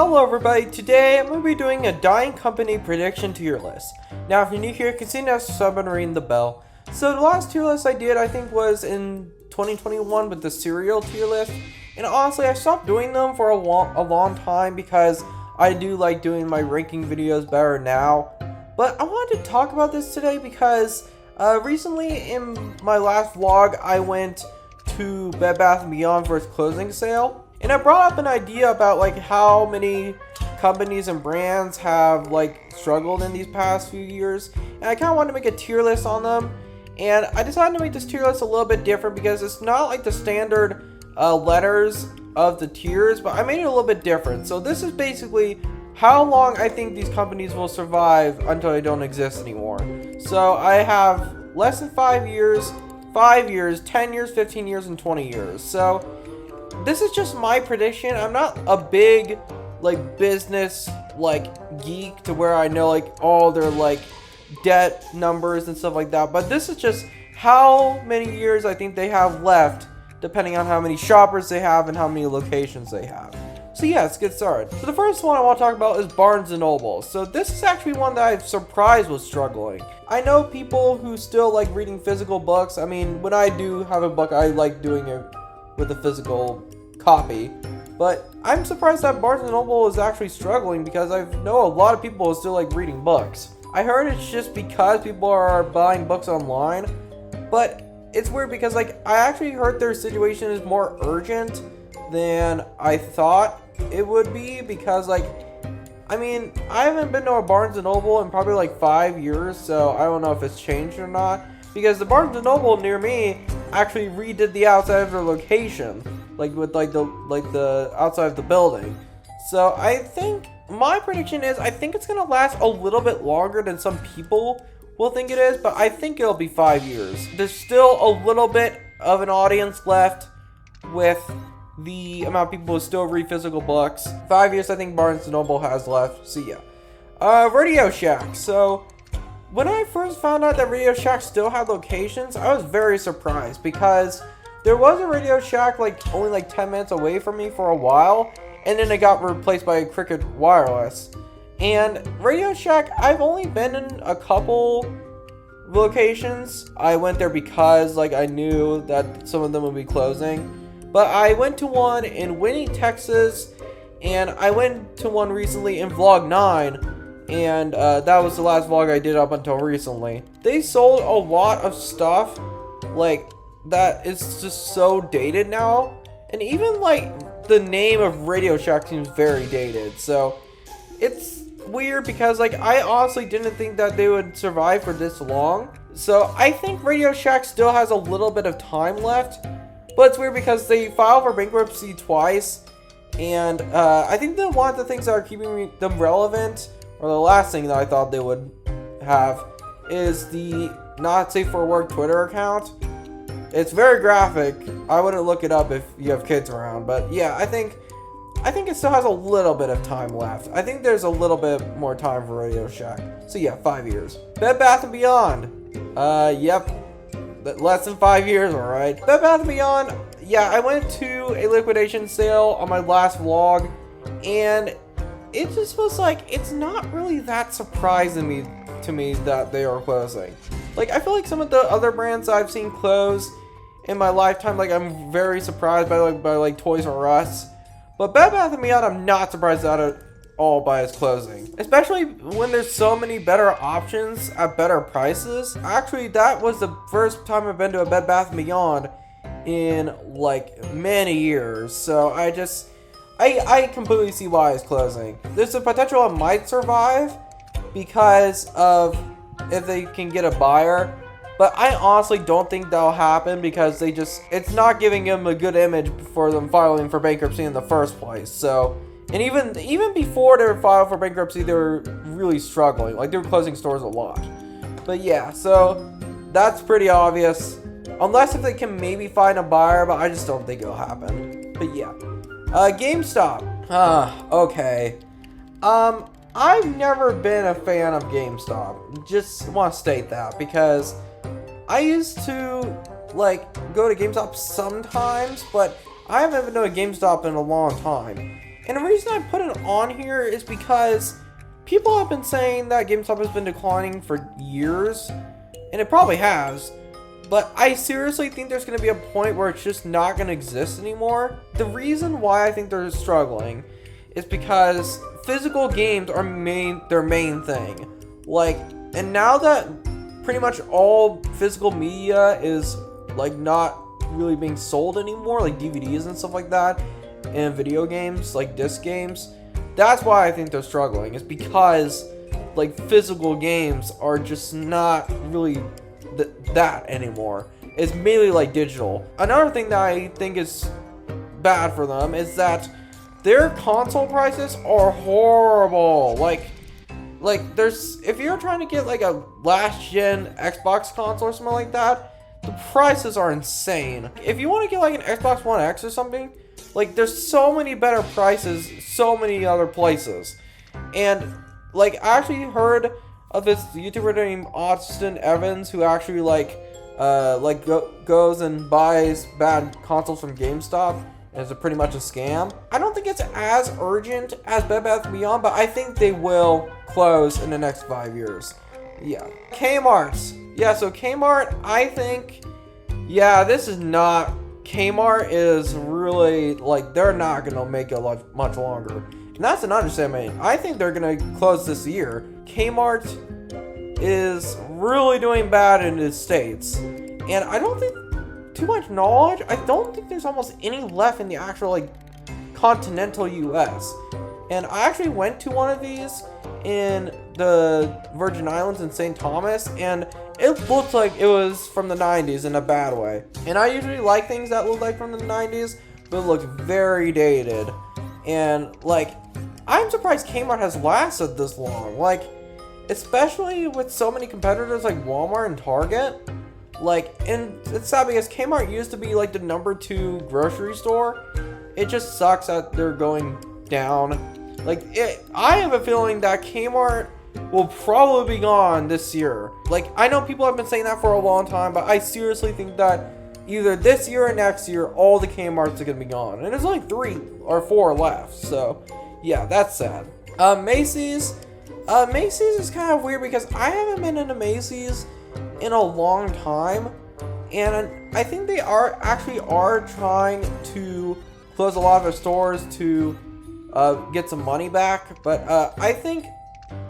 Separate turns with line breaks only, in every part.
Hello everybody, today I'm going to be doing a dying company prediction tier list. Now if you're new here, consider sub and ring the bell. So the last tier list I did I think was in 2021 with the cereal tier list. And honestly I stopped doing them for a long time because I do like doing my ranking videos better now. But I wanted to talk about this today because recently in my last vlog I went to Bed Bath & Beyond for its closing sale. And I brought up an idea about like how many companies and brands have like struggled in these past few years. And I kind of wanted to make a tier list on them. And I decided to make this tier list a little bit different because it's not like the standard letters of the tiers, but I made it a little bit different. So this is basically how long I think these companies will survive until they don't exist anymore. So I have less than 5 years, 5 years, 10 years, 15 years, and 20 years. So this is just my prediction. I'm not a big like business like geek to where I know like all their like debt numbers and stuff like that, but this is just how many years I think they have left depending on how many shoppers they have and how many locations they have. So yeah, let's get started. So the first one I want to talk about is Barnes & Noble. So this is actually one that I'm surprised was struggling. I know people who still like reading physical books. I mean, when I do have a book, I like doing it with a physical copy, but I'm surprised that Barnes & Noble is actually struggling because I know a lot of people are still like reading books. I heard it's just because people are buying books online, but it's weird because like I actually heard their situation is more urgent than I thought it would be, because like I mean I haven't been to a Barnes & Noble in probably like 5 years, so I don't know if it's changed or not, because the Barnes & Noble near me actually redid the outside of their location, like with like the outside of the building. So I think my prediction is I think it's gonna last a little bit longer than some people will think it is, but I think it'll be 5 years. There's still a little bit of an audience left with the amount of people who still read physical books. 5 years I think Barnes & Noble has left. So yeah. Radio Shack. So when I first found out that Radio Shack still had locations, I was very surprised because there was a Radio Shack like only like 10 minutes away from me for a while, and then it got replaced by Cricket Wireless. And Radio Shack, I've only been in a couple locations. I went there because like I knew that some of them would be closing. But I went to one in Winnie, Texas, and I went to one recently in Vlog 9, and that was the last vlog I did up until recently. They sold a lot of stuff like that is just so dated now, and even like the name of Radio Shack seems very dated. So it's weird because like I honestly didn't think that they would survive for this long. So I think Radio Shack still has a little bit of time left, but it's weird because they filed for bankruptcy twice, and I think that one of the things that are keeping them relevant, or the last thing that I thought they would have, is the Not Safe for Work Twitter account. It's very graphic. I wouldn't look it up if you have kids around, but yeah, I think it still has a little bit of time left. I think there's a little bit more time for Radio Shack. So yeah, 5 years. Bed Bath & Beyond. Yep. Less than 5 years, alright. Bed Bath & Beyond, yeah, I went to a liquidation sale on my last vlog, and it just was like, it's not really that surprising to me that they are closing. Like, I feel like some of the other brands I've seen close in my lifetime, like, I'm very surprised by Toys R Us. But Bed Bath & Beyond, I'm not surprised at all by its closing. Especially when there's so many better options at better prices. Actually, that was the first time I've been to a Bed Bath & Beyond in, like, many years. So I completely see why it's closing. There's a potential it might survive because of if they can get a buyer, but I honestly don't think that'll happen because it's not giving them a good image for them filing for bankruptcy in the first place. So, and even before they were filed for bankruptcy, they were really struggling. Like, they were closing stores a lot. But yeah, so that's pretty obvious. Unless if they can maybe find a buyer, but I just don't think it'll happen. But yeah. GameStop. Okay. I've never been a fan of GameStop. Just want to state that because I used to like go to GameStop sometimes, but I haven't been to a GameStop in a long time. And the reason I put it on here is because people have been saying that GameStop has been declining for years, and it probably has. But I seriously think there's going to be a point where it's just not going to exist anymore. The reason why I think they're struggling is because physical games are their main thing. Like, and now that pretty much all physical media is like not really being sold anymore, like DVDs and stuff like that, and video games, like disc games, that's why I think they're struggling. It's because like physical games are just not really that anymore. It's mainly like digital. Another thing that I think is bad for them is that their console prices are horrible. Like there's, if you're trying to get like a last gen Xbox console or something like that, the prices are insane. If you want to get like an Xbox One X or something, like there's so many better prices so many other places. And like I actually heard of this YouTuber named Austin Evans who actually goes and buys bad consoles from GameStop. It's pretty much a scam. I don't think it's as urgent as Bed Bath & Beyond, but I think they will close in the next 5 years. Yeah. Kmart's. Yeah, so Kmart, I think, yeah, this is not, Kmart is really, like, they're not going to make it much longer. And that's an understatement. I think they're going to close this year. Kmart is really doing bad in the States. And I don't think too much knowledge. I don't think there's almost any left in the actual like continental US. And I actually went to one of these in the Virgin Islands in St. Thomas, and it looked like it was from the 90s in a bad way. And I usually like things that look like from the 90s, but it looked very dated. And like, I'm surprised Kmart has lasted this long. Like, especially with so many competitors like Walmart and Target. Like, and it's sad because Kmart used to be like the #2 grocery store. It just sucks that they're going down. Like, I have a feeling that Kmart will probably be gone this year. Like, I know people have been saying that for a long time, but I seriously think that either this year or next year, all the Kmarts are gonna be gone. And there's only 3 or 4 left, so yeah, that's sad. Macy's. Macy's is kind of weird because I haven't been in a Macy's in a long time, and I think they are trying to close a lot of their stores to get some money back, but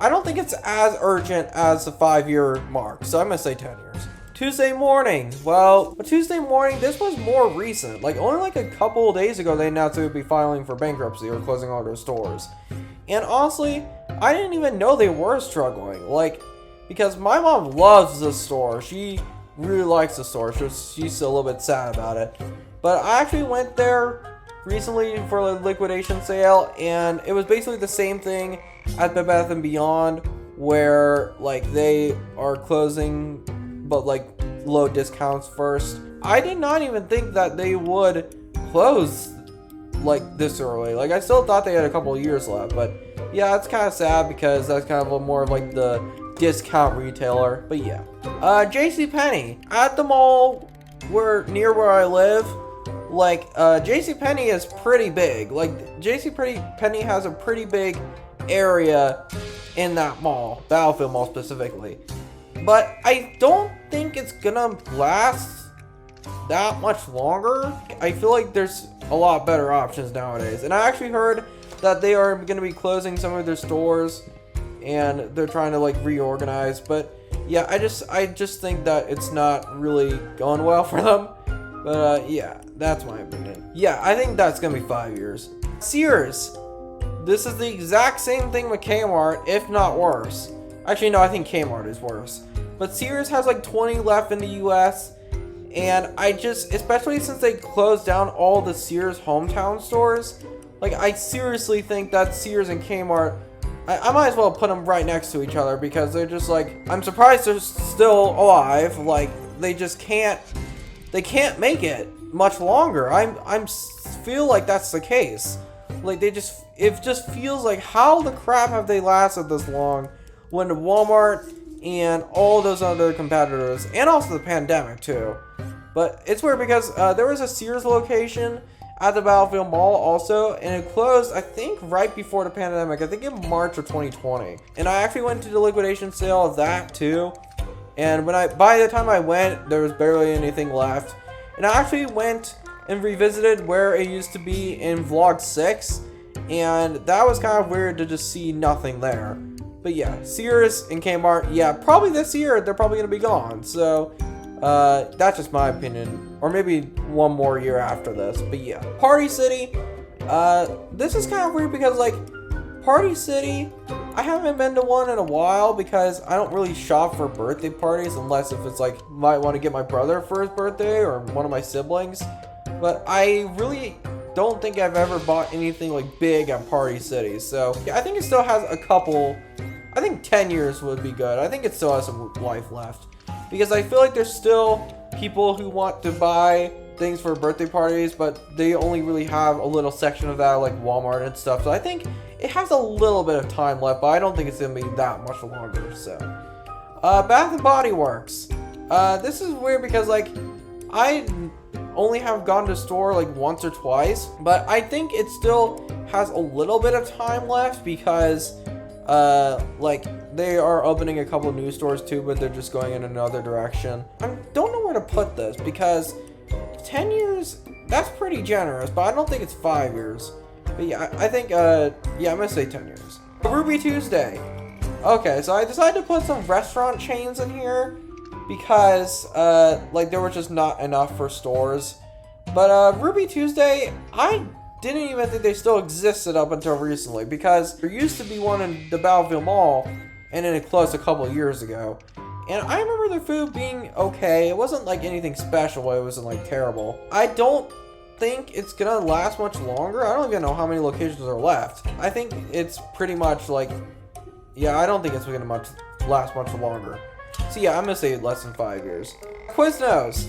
I don't think it's as urgent as the 5-year mark, so I'm gonna say 10 years. Tuesday Morning. Well, Tuesday Morning, this was more recent. Like, only like a couple of days ago they announced they would be filing for bankruptcy or closing all their stores. And honestly, I didn't even know they were struggling. Like, because my mom loves the store. She really likes the store. She's a little bit sad about it. But I actually went there recently for a liquidation sale, and it was basically the same thing at Bed Bath & Beyond, where like they are closing, but like low discounts first. I did not even think that they would close like this early. Like, I still thought they had a couple of years left, but yeah, it's kind of sad because that's kind of more of like the discount retailer. But yeah, JCPenney at the mall near where I live. Like, JCPenney is pretty big. Like, JCPenney has a pretty big area in that mall, Battlefield Mall specifically. But I don't think it's gonna last that much longer. I feel like there's a lot better options nowadays. And I actually heard that they are gonna be closing some of their stores and they're trying to like reorganize. But yeah, I just think that it's not really going well for them. But yeah, that's my opinion. Yeah, I think that's gonna be 5 years. Sears. This is the exact same thing with Kmart, if not worse. Actually, no, I think Kmart is worse. But Sears has like 20 left in the US. And especially since they closed down all the Sears hometown stores, like, I seriously think that Sears and Kmart, I might as well put them right next to each other, because they're just like, I'm surprised they're still alive. Like, they can't make it much longer. I feel like that's the case. Like, it just feels like, how the crap have they lasted this long when Walmart and all those other competitors, and also the pandemic too. But it's weird because there was a Sears location at the Battlefield Mall also, and it closed, I think, right before the pandemic. I think in March of 2020. And I actually went to the liquidation sale of that too. And by the time I went, there was barely anything left. And I actually went and revisited where it used to be in Vlog 6, and that was kind of weird to just see nothing there. But yeah, Sears and Kmart, yeah, probably this year they're probably gonna be gone. So that's just my opinion, or maybe one more year after this. But yeah, Party City, this is kind of weird because like Party City, I haven't been to one in a while because I don't really shop for birthday parties unless if it's like might want to get my brother for his birthday or one of my siblings. But I really don't think I've ever bought anything like big at Party City. So yeah, I think it still has a couple, I think 10 years would be good. I think it still has some life left. Because I feel like there's still people who want to buy things for birthday parties, but they only really have a little section of that like Walmart and stuff. So I think it has a little bit of time left, but I don't think it's going to be that much longer. So Bath and Body Works. This is weird because like I only have gone to store like once or twice, but I think it still has a little bit of time left because like they are opening a couple new stores too, but they're just going in another direction. I don't know where to put this because 10 years, that's pretty generous, but I don't think it's 5 years. But yeah, I think yeah, I'm gonna say 10 years. Ruby Tuesday. Okay, so I decided to put some restaurant chains in here because like there were just not enough for stores. But Ruby Tuesday, I didn't even think they still existed up until recently because there used to be one in the Battlefield Mall and then it closed a couple of years ago. And I remember their food being okay. It wasn't like anything special. It wasn't like terrible. I don't think it's gonna last much longer. I don't even know how many locations are left. I think it's pretty much like, yeah, I don't think it's gonna last much longer. So yeah, I'm gonna say less than 5 years. Quiznos.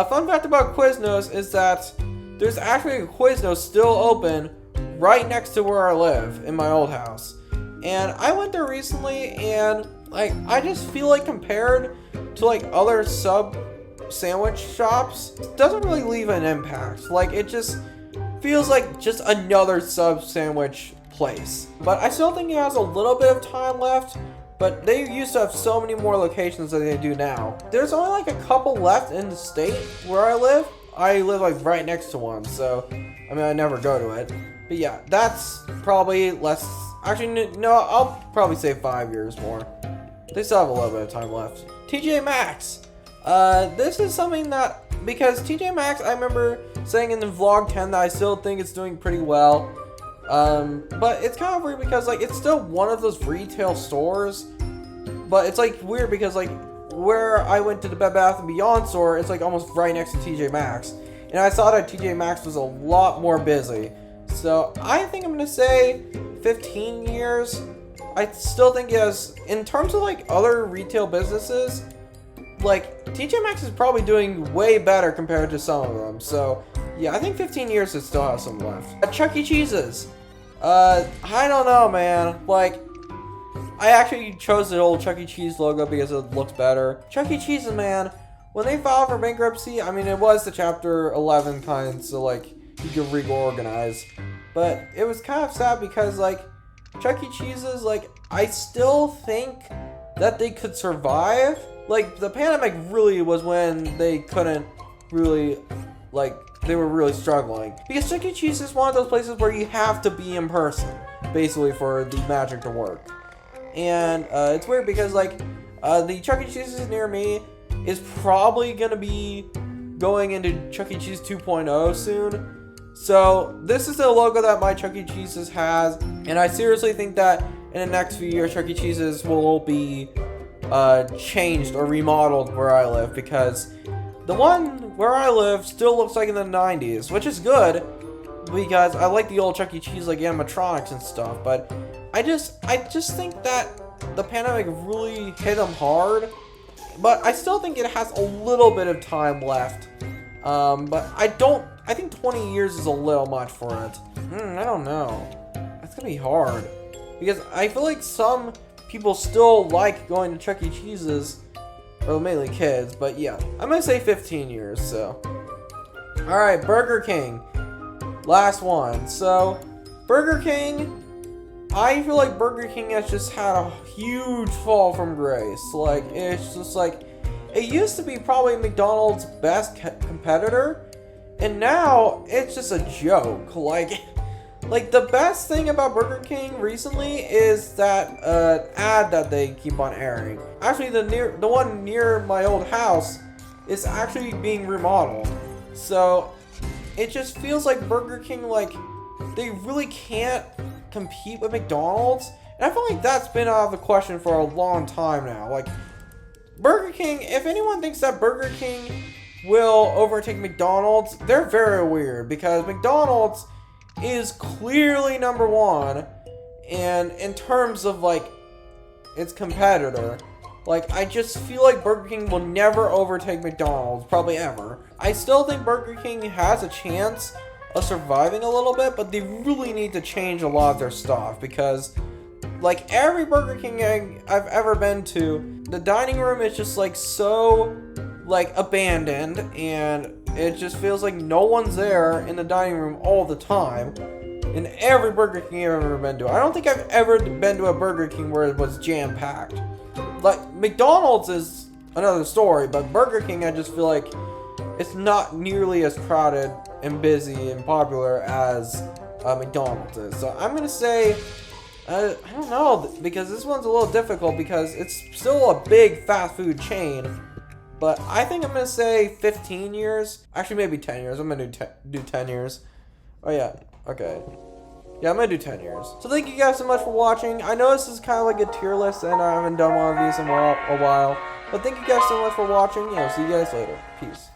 Fun fact about Quiznos is that there's actually a Quiznos still open right next to where I live in my old house. And I went there recently and like I just feel like compared to like other sub sandwich shops, it doesn't really leave an impact. Like it just feels like just another sub sandwich place. But I still think it has a little bit of time left, but they used to have so many more locations than they do now. There's only like a couple left in the state where I live. I live like right next to one, so I mean I never go to it. But yeah, that's probably less. Actually, no, I'll probably say 5 years more. They still have a little bit of time left. TJ Maxx. This is something that, because TJ Maxx, I remember saying in the vlog 10 that I still think it's doing pretty well. But it's kind of weird because like it's still one of those retail stores, but it's like weird because like where I went to the Bed Bath & Beyond store, it's like almost right next to TJ Maxx. And I saw that TJ Maxx was a lot more busy. So I think I'm gonna say 15 years. I still think it has, in terms of like other retail businesses, like TJ Maxx is probably doing way better compared to some of them. So yeah, I think 15 years it still has some left. Chuck E. Cheese's. I don't know, man. Like, I actually chose the old Chuck E. Cheese logo because it looks better. Chuck E. Cheese's, man, when they filed for bankruptcy, I mean, it was the Chapter 11 kind, so like you could reorganize. But it was kind of sad because like Chuck E. Cheese's, like I still think that they could survive. Like the pandemic really was when they couldn't really, like they were really struggling. Because Chuck E. Cheese is one of those places where you have to be in person, basically, for the magic to work. And it's weird because like the Chuck E. Cheese's near me is probably gonna be going into Chuck E. Cheese 2.0 soon. So this is the logo that my Chuck E. Cheese's has, and I seriously think that in the next few years Chuck E. Cheese's will be changed or remodeled where I live, because the one where I live still looks like in the 90s, which is good because I like the old Chuck E. Cheese like animatronics and stuff. But I just think that the pandemic really hit them hard, but I still think it has a little bit of time left. But I think 20 years is a little much for it. I don't know. That's gonna be hard because I feel like some people still like going to Chuck E. Cheese's, well, mainly kids, but yeah, I'm gonna say 15 years. So, all right, Burger King. last one. So, Burger King, I feel like Burger King has just had a huge fall from grace. Like, it's just like, it used to be probably McDonald's best competitor, and now it's just a joke. Like the best thing about Burger King recently is that ad that they keep on airing. Actually, the one near my old house is actually being remodeled. So it just feels like Burger King, like, they really can't compete with McDonald's. And I feel like that's been out of the question for a long time now. Like, Burger King, if anyone thinks that Burger King will overtake McDonald's, they're very weird, because McDonald's is clearly number one, and in terms of like its competitor, like, I just feel like Burger King will never overtake McDonald's, probably ever. I still think Burger King has a chance of surviving a little bit, but they really need to change a lot of their stuff, because like every Burger King I've ever been to, the dining room is just like so like abandoned, and it just feels like no one's there in the dining room all the time in every Burger King I've ever been to. I don't think I've ever been to a Burger King where it was jam-packed. Like, McDonald's is another story, but Burger King, I just feel like it's not nearly as crowded and busy and popular as McDonald's is. So I'm gonna say, I don't know, because this one's a little difficult because it's still a big fast food chain. But I think I'm going to say 15 years. Actually, maybe 10 years. I'm going to do 10 years. Oh, yeah. Okay. Yeah, I'm going to do 10 years. So thank you guys so much for watching. I know this is kind of like a tier list, and I haven't done one of these in a while. But thank you guys so much for watching. See you guys later. Peace.